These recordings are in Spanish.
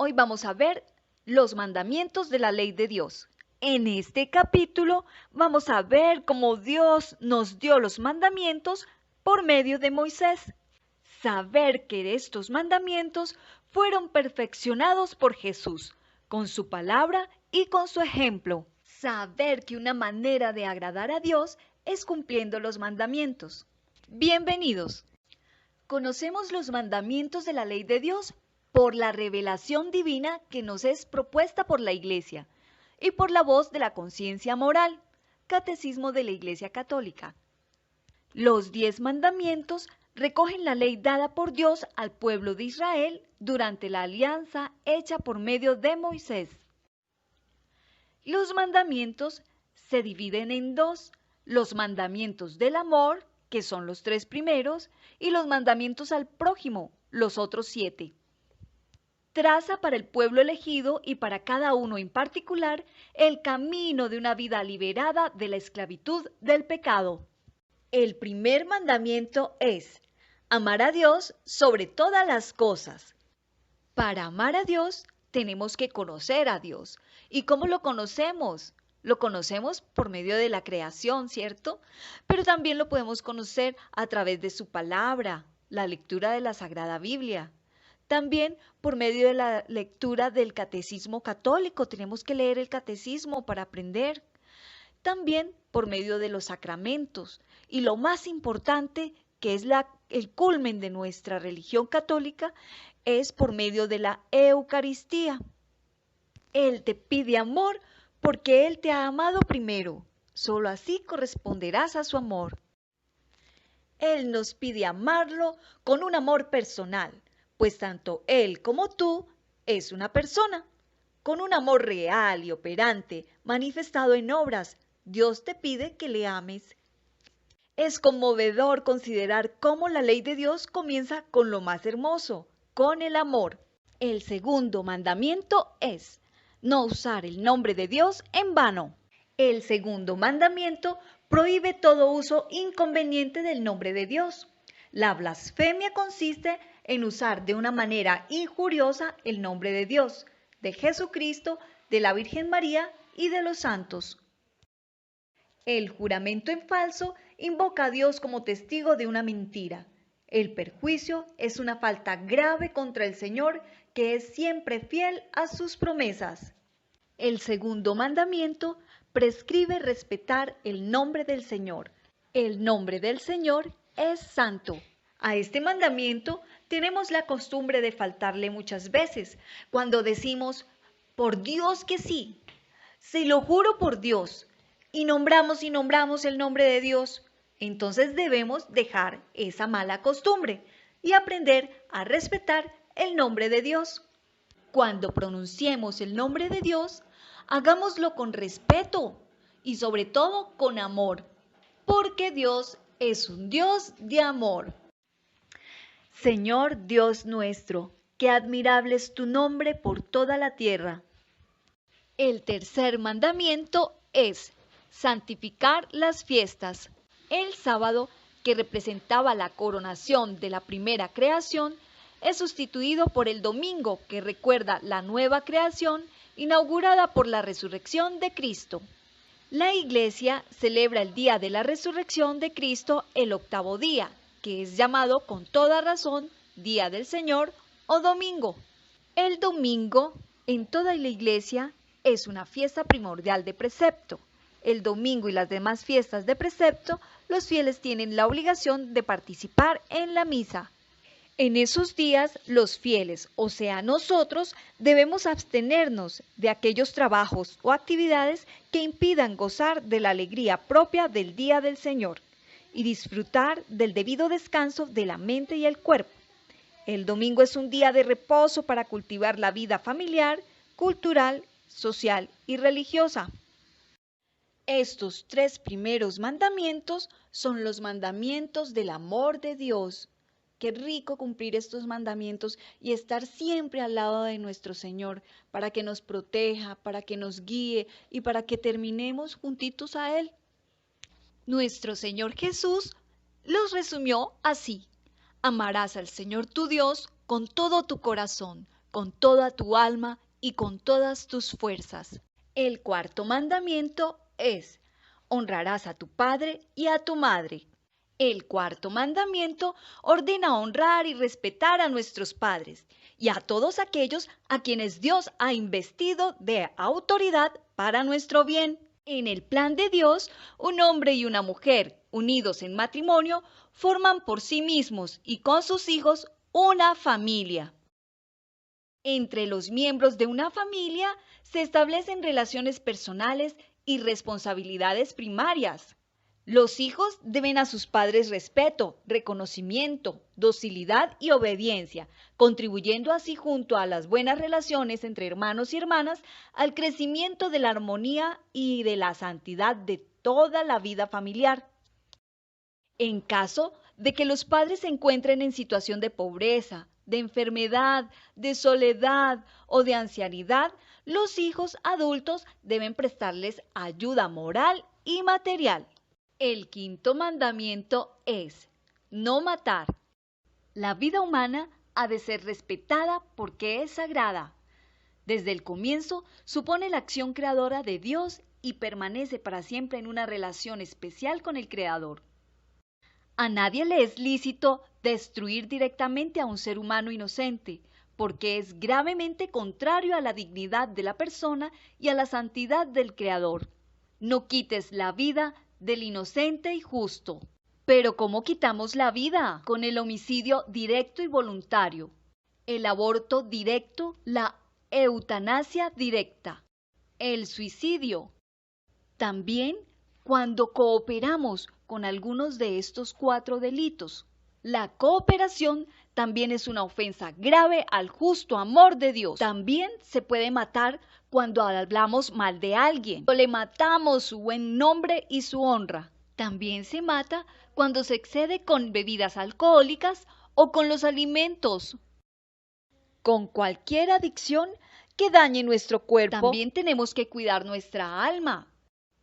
Hoy vamos a ver los mandamientos de la ley de Dios. En este capítulo vamos a ver cómo Dios nos dio los mandamientos por medio de Moisés. Saber que estos mandamientos fueron perfeccionados por Jesús, con su palabra y con su ejemplo. Saber que una manera de agradar a Dios es cumpliendo los mandamientos. Bienvenidos. Conocemos los mandamientos de la ley de Dios por la revelación divina que nos es propuesta por la Iglesia y por la voz de la conciencia moral, Catecismo de la Iglesia Católica. Los 10 mandamientos recogen la ley dada por Dios al pueblo de Israel durante la alianza hecha por medio de Moisés. Los mandamientos se dividen en dos: los mandamientos del amor, que son los 3 primeros, y los mandamientos al prójimo, los otros 7. Traza para el pueblo elegido y para cada uno en particular el camino de una vida liberada de la esclavitud del pecado. El primer mandamiento es: amar a Dios sobre todas las cosas. Para amar a Dios tenemos que conocer a Dios. ¿Y cómo lo conocemos? Lo conocemos por medio de la creación, ¿cierto? Pero también lo podemos conocer a través de su palabra, la lectura de la Sagrada Biblia. También por medio de la lectura del Catecismo Católico. Tenemos que leer el Catecismo para aprender. También por medio de los sacramentos. Y lo más importante, que es el culmen de nuestra religión católica, es por medio de la Eucaristía. Él te pide amor porque Él te ha amado primero. Solo así corresponderás a su amor. Él nos pide amarlo con un amor personal, pues tanto Él como tú es una persona. Con un amor real y operante, manifestado en obras, Dios te pide que le ames. Es conmovedor considerar cómo la ley de Dios comienza con lo más hermoso, con el amor. El segundo mandamiento es: no usar el nombre de Dios en vano. El segundo mandamiento prohíbe todo uso inconveniente del nombre de Dios. La blasfemia consiste en usar de una manera injuriosa el nombre de Dios, de Jesucristo, de la Virgen María y de los santos. El juramento en falso invoca a Dios como testigo de una mentira. El perjuicio es una falta grave contra el Señor, que es siempre fiel a sus promesas. El segundo mandamiento prescribe respetar el nombre del Señor. El nombre del Señor es santo. A este mandamiento tenemos la costumbre de faltarle muchas veces cuando decimos: por Dios que sí, se lo juro por Dios, y nombramos el nombre de Dios. Entonces debemos dejar esa mala costumbre y aprender a respetar el nombre de Dios. Cuando pronunciemos el nombre de Dios, hagámoslo con respeto y sobre todo con amor, porque Dios es un Dios de amor. Señor Dios nuestro, qué admirable es tu nombre por toda la tierra. El tercer mandamiento es santificar las fiestas. El sábado, que representaba la coronación de la primera creación, es sustituido por el domingo, que recuerda la nueva creación inaugurada por la resurrección de Cristo. La Iglesia celebra el día de la resurrección de Cristo el octavo día, que es llamado con toda razón Día del Señor o Domingo. El domingo, en toda la Iglesia, es una fiesta primordial de precepto. El domingo y las demás fiestas de precepto, los fieles tienen la obligación de participar en la misa. En esos días, los fieles, o sea nosotros, debemos abstenernos de aquellos trabajos o actividades que impidan gozar de la alegría propia del día del Señor y disfrutar del debido descanso de la mente y el cuerpo. El domingo es un día de reposo para cultivar la vida familiar, cultural, social y religiosa. Estos 3 primeros mandamientos son los mandamientos del amor de Dios. Qué rico cumplir estos mandamientos y estar siempre al lado de nuestro Señor para que nos proteja, para que nos guíe y para que terminemos juntitos a Él. Nuestro Señor Jesús los resumió así: amarás al Señor tu Dios con todo tu corazón, con toda tu alma y con todas tus fuerzas. El cuarto mandamiento es: honrarás a tu padre y a tu madre. El cuarto mandamiento ordena honrar y respetar a nuestros padres y a todos aquellos a quienes Dios ha investido de autoridad para nuestro bien. En el plan de Dios, un hombre y una mujer unidos en matrimonio forman por sí mismos y con sus hijos una familia. Entre los miembros de una familia se establecen relaciones personales y responsabilidades primarias. Los hijos deben a sus padres respeto, reconocimiento, docilidad y obediencia, contribuyendo así junto a las buenas relaciones entre hermanos y hermanas al crecimiento de la armonía y de la santidad de toda la vida familiar. En caso de que los padres se encuentren en situación de pobreza, de enfermedad, de soledad o de ancianidad, los hijos adultos deben prestarles ayuda moral y material. El quinto mandamiento es: no matar. La vida humana ha de ser respetada porque es sagrada. Desde el comienzo supone la acción creadora de Dios y permanece para siempre en una relación especial con el Creador. A nadie le es lícito destruir directamente a un ser humano inocente, porque es gravemente contrario a la dignidad de la persona y a la santidad del Creador. No quites la vida del inocente y justo. Pero ¿cómo quitamos la vida? Con el homicidio directo y voluntario, el aborto directo, la eutanasia directa, el suicidio. También cuando cooperamos con algunos de estos 4 delitos. La cooperación también es una ofensa grave al justo amor de Dios. También se puede matar cuando hablamos mal de alguien, o le matamos su buen nombre y su honra. También se mata cuando se excede con bebidas alcohólicas o con los alimentos. Con cualquier adicción que dañe nuestro cuerpo, también tenemos que cuidar nuestra alma.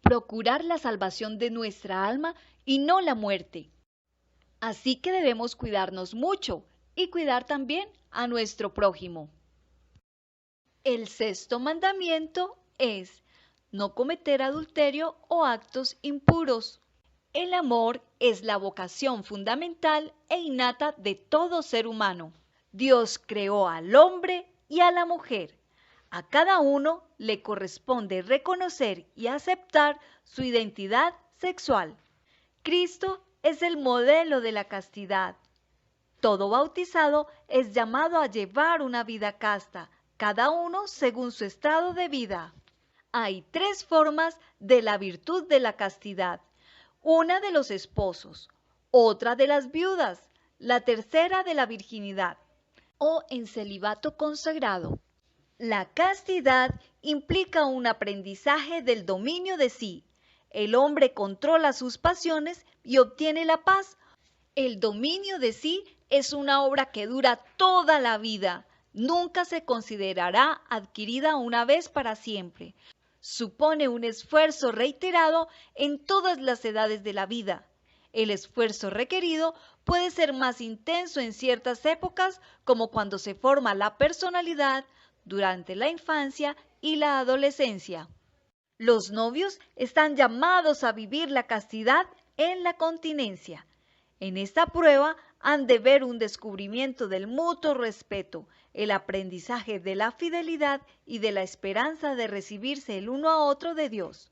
Procurar la salvación de nuestra alma y no la muerte. Así que debemos cuidarnos mucho y cuidar también a nuestro prójimo. El sexto mandamiento es: no cometer adulterio o actos impuros. El amor es la vocación fundamental e innata de todo ser humano. Dios creó al hombre y a la mujer. A cada uno le corresponde reconocer y aceptar su identidad sexual. Cristo es el modelo de la castidad. Todo bautizado es llamado a llevar una vida casta, cada uno según su estado de vida. Hay 3 formas de la virtud de la castidad: una de los esposos, otra de las viudas, la tercera de la virginidad o en celibato consagrado. La castidad implica un aprendizaje del dominio de sí. El hombre controla sus pasiones y obtiene la paz. El dominio de sí es una obra que dura toda la vida. Nunca se considerará adquirida una vez para siempre. Supone un esfuerzo reiterado en todas las edades de la vida. El esfuerzo requerido puede ser más intenso en ciertas épocas, como cuando se forma la personalidad, durante la infancia y la adolescencia. Los novios están llamados a vivir la castidad en la continencia. En esta prueba han de ver un descubrimiento del mutuo respeto, el aprendizaje de la fidelidad y de la esperanza de recibirse el uno a otro de Dios.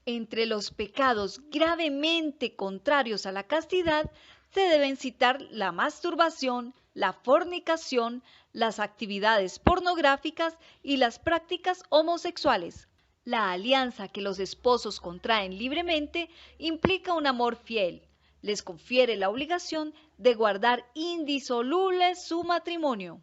Entre los pecados gravemente contrarios a la castidad se deben citar la masturbación, la fornicación, las actividades pornográficas y las prácticas homosexuales. La alianza que los esposos contraen libremente implica un amor fiel. Les confiere la obligación de guardar indisoluble su matrimonio.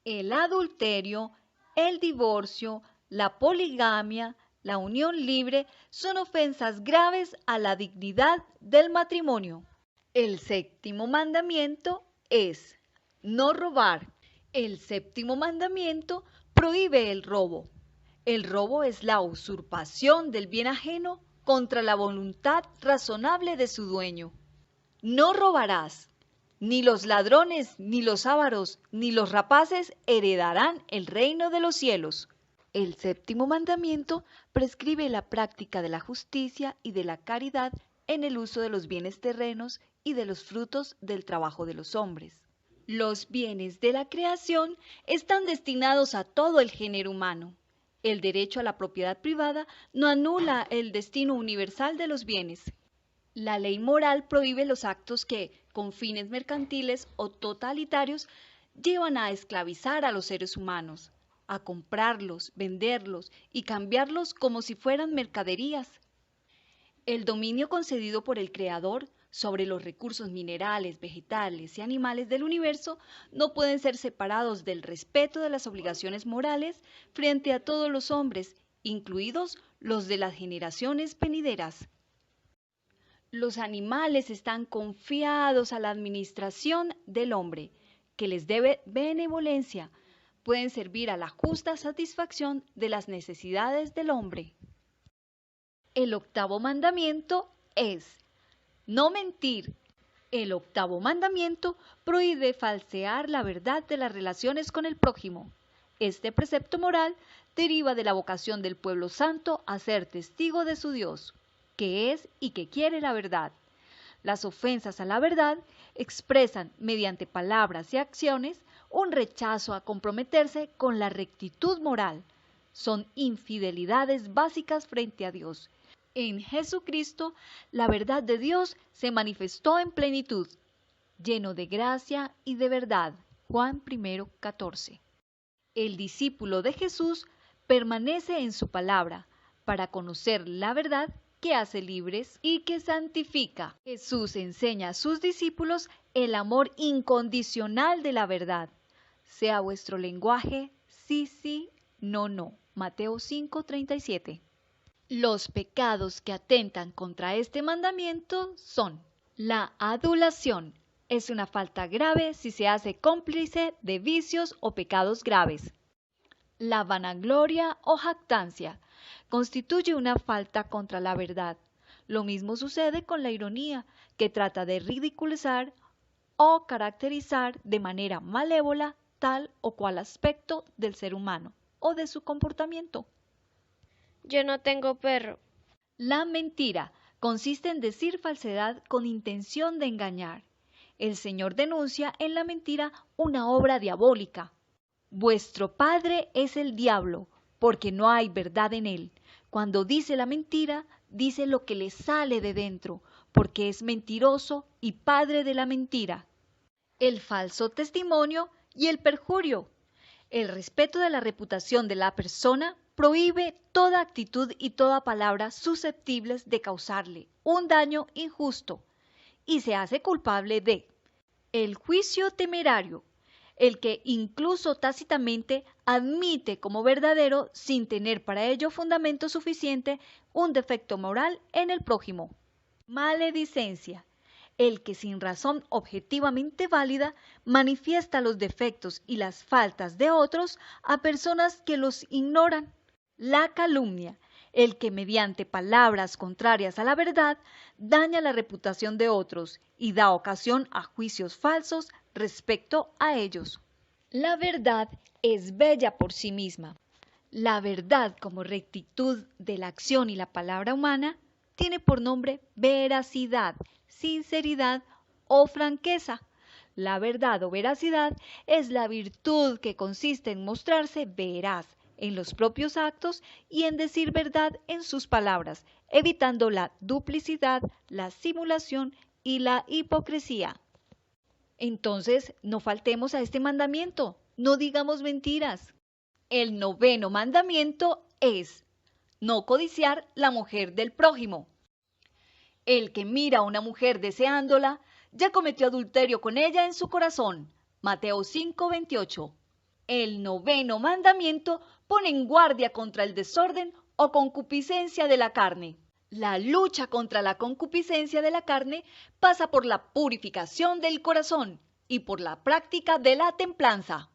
El adulterio, el divorcio, la poligamia, la unión libre son ofensas graves a la dignidad del matrimonio. El séptimo mandamiento es: no robar. El séptimo mandamiento prohíbe el robo. El robo es la usurpación del bien ajeno contra la voluntad razonable de su dueño. No robarás. Ni los ladrones, ni los ávaros, ni los rapaces heredarán el reino de los cielos. El séptimo mandamiento prescribe la práctica de la justicia y de la caridad en el uso de los bienes terrenos y de los frutos del trabajo de los hombres. Los bienes de la creación están destinados a todo el género humano. El derecho a la propiedad privada no anula el destino universal de los bienes. La ley moral prohíbe los actos que, con fines mercantiles o totalitarios, llevan a esclavizar a los seres humanos, a comprarlos, venderlos y cambiarlos como si fueran mercaderías. El dominio concedido por el Creador sobre los recursos minerales, vegetales y animales del universo no pueden ser separados del respeto de las obligaciones morales frente a todos los hombres, incluidos los de las generaciones venideras. Los animales están confiados a la administración del hombre, que les debe benevolencia. Pueden servir a la justa satisfacción de las necesidades del hombre. El octavo mandamiento es no mentir. El octavo mandamiento prohíbe falsear la verdad de las relaciones con el prójimo. Este precepto moral deriva de la vocación del pueblo santo a ser testigo de su Dios, que es y que quiere la verdad. Las ofensas a la verdad expresan, mediante palabras y acciones, un rechazo a comprometerse con la rectitud moral. Son infidelidades básicas frente a Dios. En Jesucristo, la verdad de Dios se manifestó en plenitud, lleno de gracia y de verdad. Juan 1:14. El discípulo de Jesús permanece en su palabra para conocer la verdad que hace libres y que santifica. Jesús enseña a sus discípulos el amor incondicional de la verdad. Sea vuestro lenguaje sí, sí, no, no. Mateo 5:37. Los pecados que atentan contra este mandamiento son: la adulación. Es una falta grave si se hace cómplice de vicios o pecados graves. La vanagloria o jactancia constituye una falta contra la verdad. Lo mismo sucede con la ironía, que trata de ridiculizar o caracterizar de manera malévola tal o cual aspecto del ser humano o de su comportamiento. Yo no tengo perro. La mentira consiste en decir falsedad con intención de engañar. El Señor denuncia en la mentira una obra diabólica. Vuestro padre es el diablo, porque no hay verdad en él. Cuando dice la mentira, dice lo que le sale de dentro, porque es mentiroso y padre de la mentira. El falso testimonio y el perjurio. El respeto de la reputación de la persona prohíbe toda actitud y toda palabra susceptibles de causarle un daño injusto y se hace culpable de el juicio temerario, el que incluso tácitamente admite como verdadero sin tener para ello fundamento suficiente un defecto moral en el prójimo. Maledicencia, el que sin razón objetivamente válida manifiesta los defectos y las faltas de otros a personas que los ignoran. La calumnia, el que mediante palabras contrarias a la verdad daña la reputación de otros y da ocasión a juicios falsos respecto a ellos. La verdad es bella por sí misma. La verdad como rectitud de la acción y la palabra humana tiene por nombre veracidad, sinceridad o franqueza. La verdad o veracidad es la virtud que consiste en mostrarse veraz en los propios actos y en decir verdad en sus palabras, evitando la duplicidad, la simulación y la hipocresía. Entonces, no faltemos a este mandamiento, no digamos mentiras. El noveno mandamiento es no codiciar la mujer del prójimo. El que mira a una mujer deseándola, ya cometió adulterio con ella en su corazón. Mateo 5:28. El noveno mandamiento pone en guardia contra el desorden o concupiscencia de la carne. La lucha contra la concupiscencia de la carne pasa por la purificación del corazón y por la práctica de la templanza.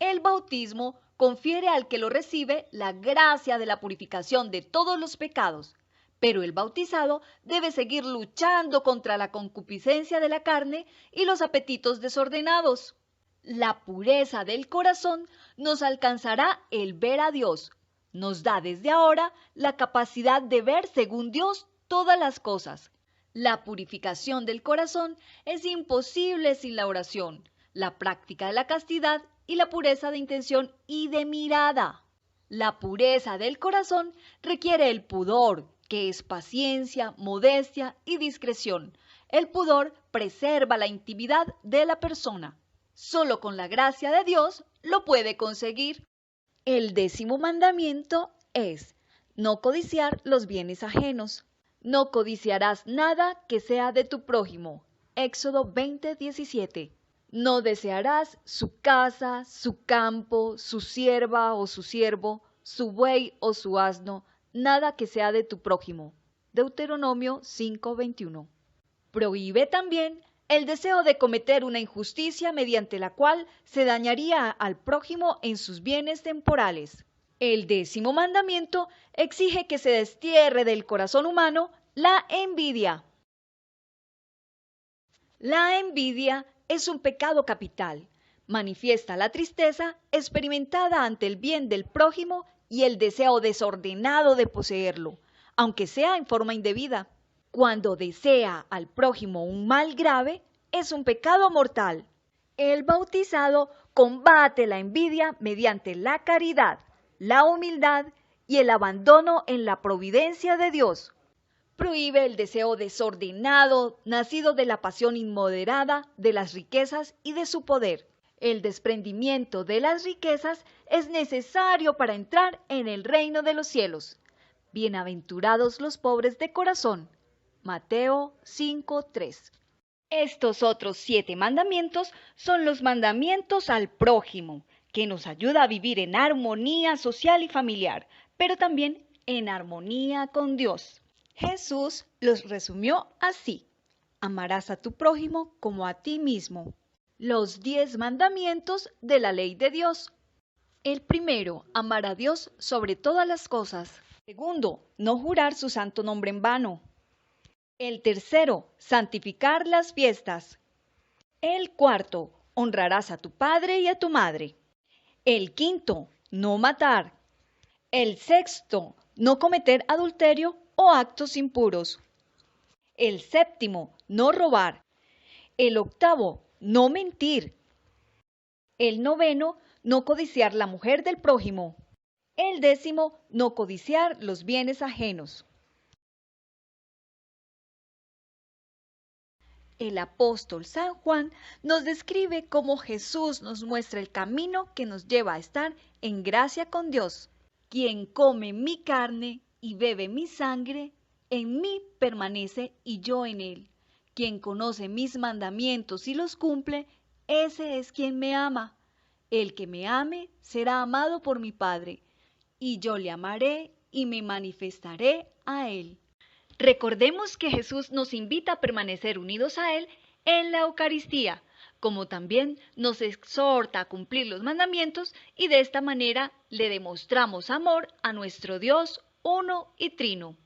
El bautismo confiere al que lo recibe la gracia de la purificación de todos los pecados, Pero el bautizado debe seguir luchando contra la concupiscencia de la carne y los apetitos desordenados. La pureza del corazón nos alcanzará el ver a Dios. Nos da desde ahora la capacidad de ver según Dios todas las cosas. La purificación del corazón es imposible sin la oración, la práctica de la castidad y la pureza de intención y de mirada. La pureza del corazón requiere el pudor, que es paciencia, modestia y discreción. El pudor preserva la intimidad de la persona. Solo con la gracia de Dios lo puede conseguir. El 10º mandamiento es: no codiciar los bienes ajenos. No codiciarás nada que sea de tu prójimo. Éxodo 20:17. No desearás su casa, su campo, su sierva o su siervo, su buey o su asno, nada que sea de tu prójimo. Deuteronomio 5:21. Prohíbe también el deseo de cometer una injusticia mediante la cual se dañaría al prójimo en sus bienes temporales. El 10º mandamiento exige que se destierre del corazón humano la envidia. La envidia es un pecado capital. Manifiesta la tristeza experimentada ante el bien del prójimo y el deseo desordenado de poseerlo, aunque sea en forma indebida. Cuando desea al prójimo un mal grave, es un pecado mortal. El bautizado combate la envidia mediante la caridad, la humildad y el abandono en la providencia de Dios. Prohíbe el deseo desordenado, nacido de la pasión inmoderada de las riquezas y de su poder. El desprendimiento de las riquezas es necesario para entrar en el reino de los cielos. Bienaventurados los pobres de corazón. Mateo 5:3. Estos otros 7 mandamientos son los mandamientos al prójimo, que nos ayuda a vivir en armonía social y familiar, pero también en armonía con Dios. Jesús los resumió así: amarás a tu prójimo como a ti mismo. Los 10 mandamientos de la ley de Dios. El primero, amar a Dios sobre todas las cosas. Segundo, no jurar su santo nombre en vano. El tercero, santificar las fiestas. El cuarto, honrarás a tu padre y a tu madre. El quinto, no matar. El sexto, no cometer adulterio o actos impuros. El séptimo, no robar. El octavo, no mentir. El noveno, no codiciar la mujer del prójimo. El 10º, no codiciar los bienes ajenos. El apóstol San Juan nos describe cómo Jesús nos muestra el camino que nos lleva a estar en gracia con Dios. Quien come mi carne y bebe mi sangre, en mí permanece y yo en él. Quien conoce mis mandamientos y los cumple, ese es quien me ama. El que me ame será amado por mi Padre, y yo le amaré y me manifestaré a él. Recordemos que Jesús nos invita a permanecer unidos a Él en la Eucaristía, como también nos exhorta a cumplir los mandamientos, y de esta manera le demostramos amor a nuestro Dios uno y trino.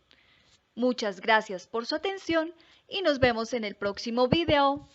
Muchas gracias por su atención y nos vemos en el próximo video.